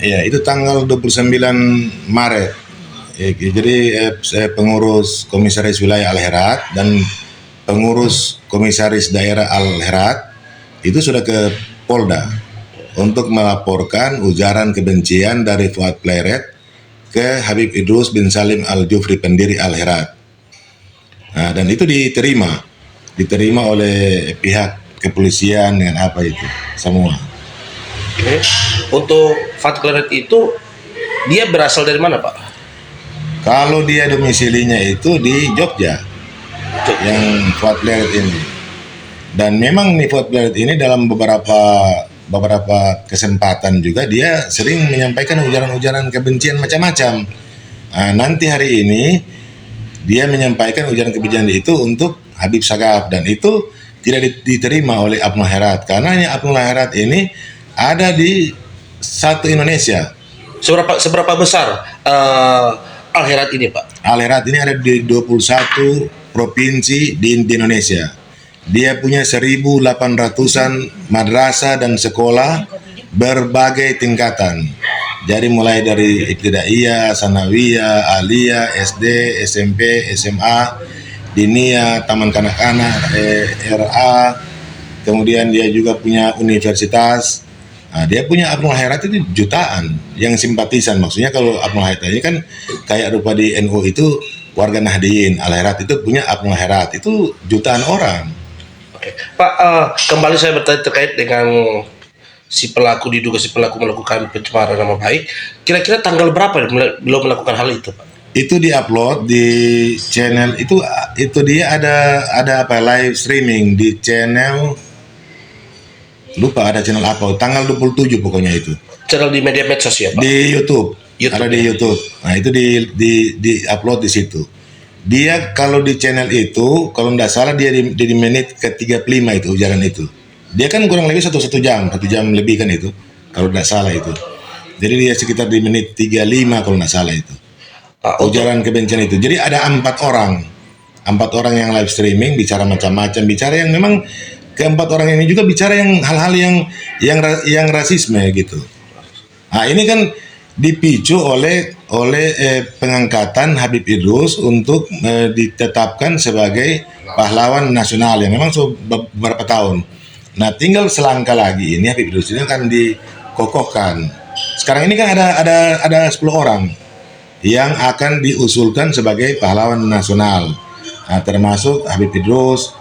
Ya, itu tanggal 29 Maret. Jadi saya pengurus Komisaris Wilayah Al-Herat dan pengurus Komisaris Daerah Al-Herat itu sudah ke Polda untuk melaporkan ujaran kebencian dari Fuad Pleret ke Habib Idrus bin Salim Al-Jufri, pendiri Al-Herat. Nah, dan itu diterima oleh pihak kepolisian dengan apa itu semua. Oke. Untuk Fuad Pleret itu dia berasal dari mana, Pak? Kalau dia domisilinya itu di Jogja, yang Fuad Pleret ini. Dan memang nih Fuad Pleret ini dalam beberapa kesempatan juga dia sering menyampaikan ujaran-ujaran kebencian macam-macam. Nah, nanti hari ini dia menyampaikan ujaran kebencian itu untuk Habib Sagaf, dan itu tidak diterima oleh Abnul Herat karena Abnul Herat ini ada di satu Indonesia. Seberapa besar Al-Herat ini, Pak? Al-Herat ini ada di 21 provinsi di Indonesia. Dia punya 1.800-an madrasah dan sekolah berbagai tingkatan. Jadi mulai dari ibtidaiyah, sanawiyah, aliyah, SD, SMP, SMA, diniyah, taman kanak-kanak, RA. Kemudian dia juga punya universitas. Nah, dia punya Abnul Herat itu jutaan yang simpatisan. Maksudnya kalau Abnul Herat ini kan kayak rupa di NU itu warga Nahdien, Al-Herat itu punya Abnul Herat itu jutaan orang. Oke. Pak, kembali saya bertanya terkait dengan diduga si pelaku melakukan pencemaran nama baik. Kira-kira tanggal berapa beliau melakukan hal itu, Pak? Itu diupload di channel itu dia ada apa live streaming di channel, lupa ada channel apa, tanggal 27 pokoknya itu. Channel di media medsos ya, Pak? Di YouTube. Ada di ya? YouTube. Nah, itu di upload di situ. Dia kalau di channel itu, kalau tidak salah dia di menit ke-35 itu ujaran itu. Dia kan kurang lebih satu jam lebih kan itu. Kalau tidak salah itu. Jadi dia sekitar di menit 35 kalau tidak salah itu. Ujaran kebencian itu. Jadi ada 4 orang yang live streaming bicara macam-macam, bicara yang memang keempat orang ini juga bicara yang hal-hal yang rasisme gitu. Nah, ini kan dipicu oleh pengangkatan Habib Idrus untuk ditetapkan sebagai pahlawan nasional yang memang beberapa tahun. Nah, tinggal selangkah lagi ini Habib Idrus ini akan dikokohkan. Sekarang ini kan ada 10 orang yang akan diusulkan sebagai pahlawan nasional. Nah, termasuk Habib Idrus,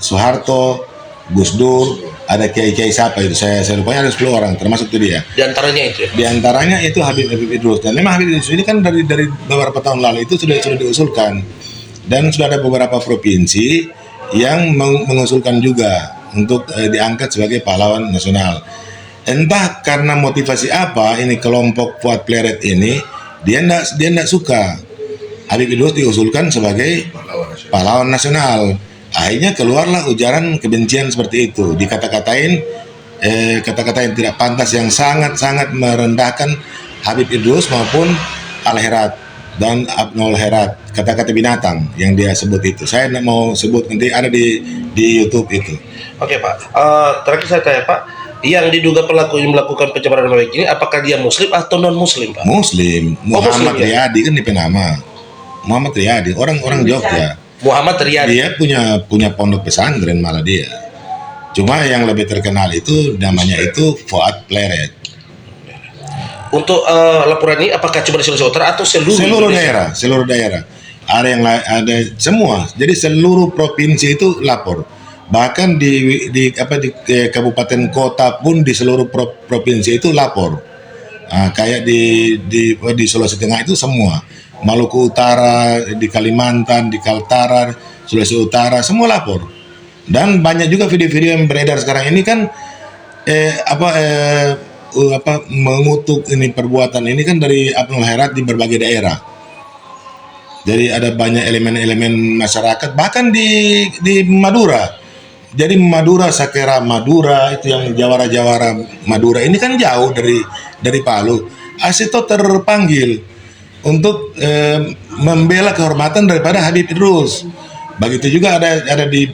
Soeharto, Gus Dur, ada kiai-kiai siapa itu saya lupa, ada 10 orang termasuk itu dia. Di antaranya itu Habib Idrus. Dan memang Habib Idrus ini kan dari beberapa tahun lalu itu sudah diusulkan, dan sudah ada beberapa provinsi yang mengusulkan juga untuk diangkat sebagai pahlawan nasional. Entah karena motivasi apa ini kelompok Fuad Pleret ini dia enggak suka Habib Idrus diusulkan sebagai pahlawan nasional. Akhirnya keluarlah ujaran kebencian seperti itu, dikata-katain kata-kata yang tidak pantas yang sangat-sangat merendahkan Habib Idrus maupun Al-Herat dan Abnul Herat, kata-kata binatang yang dia sebut itu. Saya tidak mau sebut, nanti ada di YouTube itu. Oke, Pak. Terakhir saya tanya, Pak, yang diduga pelaku yang melakukan pencemaran nama baik ini apakah dia muslim atau non muslim, Pak? Muslim. Muhammad Riyadi kan DP nama. Muhammad Riyadi, orang Jogja. Muhammad Riyadi. Dia punya pondok pesantren malah dia. Cuma yang lebih terkenal itu namanya itu Fuad Pleret. Untuk laporan ini apakah cuma di Sulawesi Utara atau seluruh daerah? Seluruh daerah. Ada semua. Jadi seluruh provinsi itu lapor. Bahkan di kabupaten kota pun di seluruh provinsi itu lapor. Nah, kayak di Sulawesi Tengah itu semua. Maluku Utara, di Kalimantan, di Kaltara, Sulawesi Utara, semua lapor. Dan banyak juga video-video yang beredar sekarang ini kan mengutuk ini perbuatan ini kan dari Abnul Herat di berbagai daerah. Jadi ada banyak elemen-elemen masyarakat bahkan di Madura. Jadi Madura, Sakera Madura itu yang jawara-jawara Madura ini kan jauh dari Palu. Asito terpanggil untuk membela kehormatan daripada Habib Idrus. Begitu juga ada di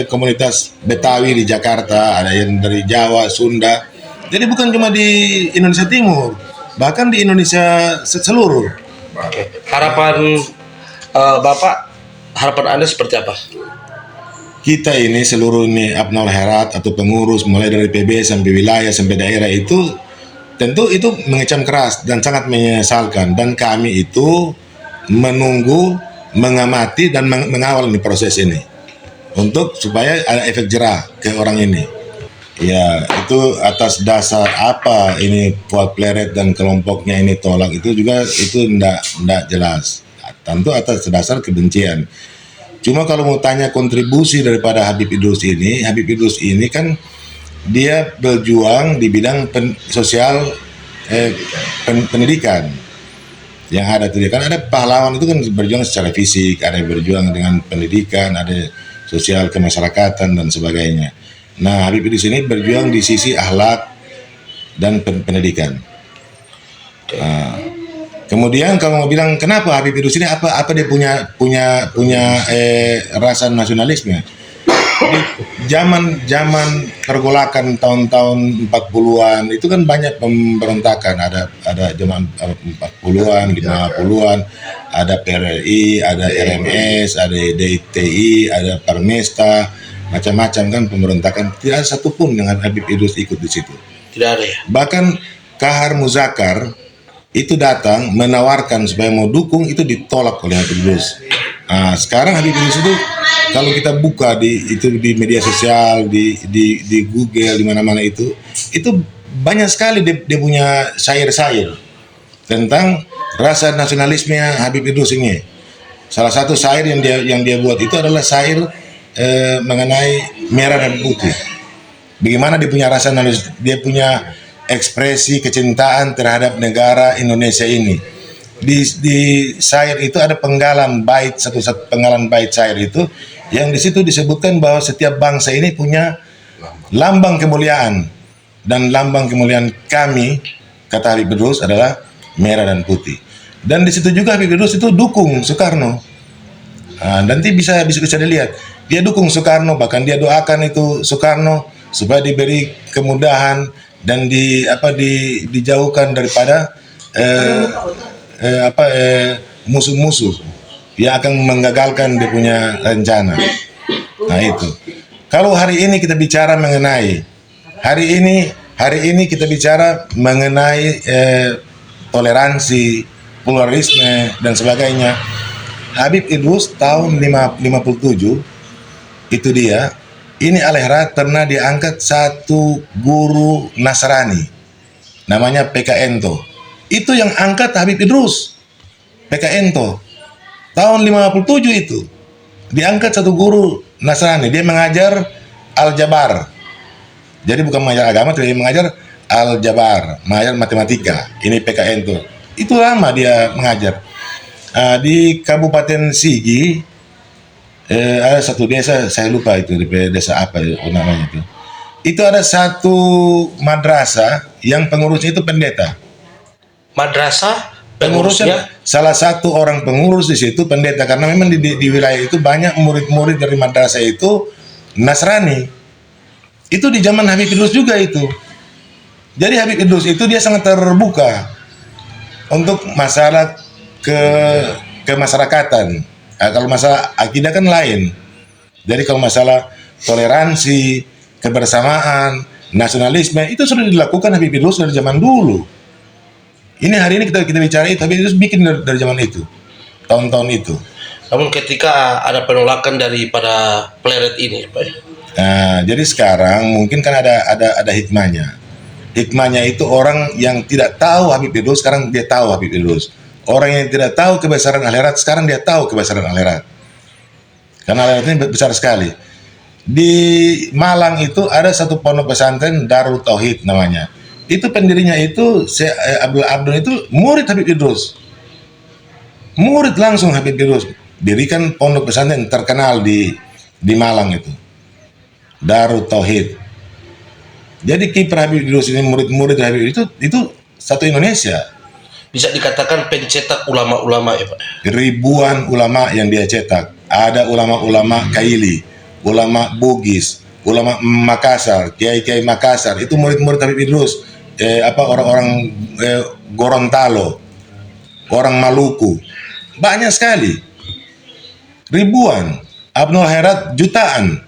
komunitas Betawi di Jakarta, ada yang dari Jawa, Sunda, Jadi bukan cuma di Indonesia Timur, bahkan di Indonesia seluruh. Oke. Harapan Bapak, harapan Anda seperti apa? Kita ini seluruh ini Abnal Herat atau pengurus mulai dari PB sampai wilayah sampai daerah itu tentu itu mengecam keras dan sangat menyesalkan, dan kami itu menunggu, mengamati dan mengawal ini proses ini untuk supaya ada efek jerah ke orang ini. Ya, itu atas dasar apa ini Fuad Pleret dan kelompoknya ini tolak itu juga itu enggak jelas. Tentu atas dasar kebencian. Cuma kalau mau tanya kontribusi daripada Habib Idrus ini kan dia berjuang di bidang sosial pendidikan. Yang ada tuh kan ada pahlawan itu kan berjuang secara fisik, ada yang berjuang dengan pendidikan, ada sosial kemasyarakatan dan sebagainya. Nah, Habib Idrus ini berjuang di sisi akhlak dan pendidikan. Kemudian kalau mau bilang kenapa Habib Idrus ini apa dia punya rasa nasionalisme. Di zaman pergolakan tahun-tahun 40-an itu kan banyak pemberontakan, ada zaman 40-an, 50-an, ada PRRI, ada RMS, ada DITI, ada Parmesta, macam-macam kan pemberontakan. Tidak ada satupun yang Habib Idrus ikut di situ. Tidak ada ya. Bahkan Kahar Muzakar itu datang menawarkan supaya mau dukung, itu ditolak oleh Habib Idrus. Nah, sekarang Habib Idrus itu kalau kita buka di media sosial, di Google, di mana-mana itu banyak sekali dia punya syair-syair tentang rasa nasionalisme Habib Idrus ini. Salah satu syair yang dia buat itu adalah syair mengenai merah dan putih. Bagaimana dia punya rasa nasionalis, dia punya ekspresi kecintaan terhadap negara Indonesia ini. Di syair itu ada penggalan bait, satu penggalan bait syair itu yang di situ disebutkan bahwa setiap bangsa ini punya lambang kemuliaan, dan lambang kemuliaan kami, kata Habib Idrus, adalah merah dan putih. Dan di situ juga Habib Idrus itu dukung Soekarno. Nanti bisa dilihat, dia dukung Soekarno, bahkan dia doakan itu Soekarno supaya diberi kemudahan dan dijauhkan daripada musuh-musuh yang akan menggagalkan dia punya rencana. Nah itu. Kalau hari ini kita bicara mengenai hari ini kita bicara mengenai toleransi, pluralisme dan sebagainya. Habib Idrus tahun 57 itu dia. Ini Al-Herat pernah diangkat satu guru Nasrani, namanya PK Ento. Itu yang angkat Habib Idrus, PK Ento. Tahun 57 itu diangkat satu guru Nasrani, dia mengajar Al-Jabar. Jadi bukan mengajar agama, tapi dia mengajar Al-Jabar, mengajar matematika. Ini PK Ento. Itu lama dia mengajar. Di Kabupaten Sigi ada satu desa, saya lupa itu di desa apa namanya itu. Itu ada satu madrasah yang pengurusnya itu pendeta. Madrasah Pengurusnya salah satu orang pengurus di situ pendeta, karena memang di wilayah itu banyak murid-murid dari madrasah itu Nasrani. Itu di zaman Habib Idrus juga itu. Jadi Habib Idrus itu dia sangat terbuka untuk masalah kemasyarakatan. Kalau masalah akidah kan lain. Jadi kalau masalah toleransi, kebersamaan, nasionalisme itu sudah dilakukan Habib Idrus dari zaman dulu. Ini hari ini kita bicara itu, Habib Idrus bikin dari zaman itu, tahun-tahun itu. Namun ketika ada penolakan daripada Pleret ini, Pak. Nah, jadi sekarang mungkin kan ada hikmahnya. Hikmahnya itu orang yang tidak tahu Habib Idrus sekarang dia tahu Habib Idrus. Orang yang tidak tahu kebesaran Al-Herat sekarang dia tahu kebesaran Al-Herat. Karena Al-Herat ini besar sekali. Di Malang itu ada satu pondok pesantren Darul Tauhid namanya. Itu pendirinya itu Abdul Abdul itu murid Habib Idrus. Murid langsung Habib Idrus. Dirikan pondok pesantren terkenal di Malang itu. Darul Tauhid. Jadi kiprah Habib Idrus ini, murid-murid Habib itu satu Indonesia. Bisa dikatakan pencetak ulama-ulama ya Pak. Ribuan ulama yang dia cetak. Ada ulama-ulama Kaili, ulama Bugis, ulama Makassar, kiai-kiai Makassar, itu murid-murid Habib Idrus, orang-orang Gorontalo, orang Maluku, banyak sekali, ribuan, Abnul Herat jutaan.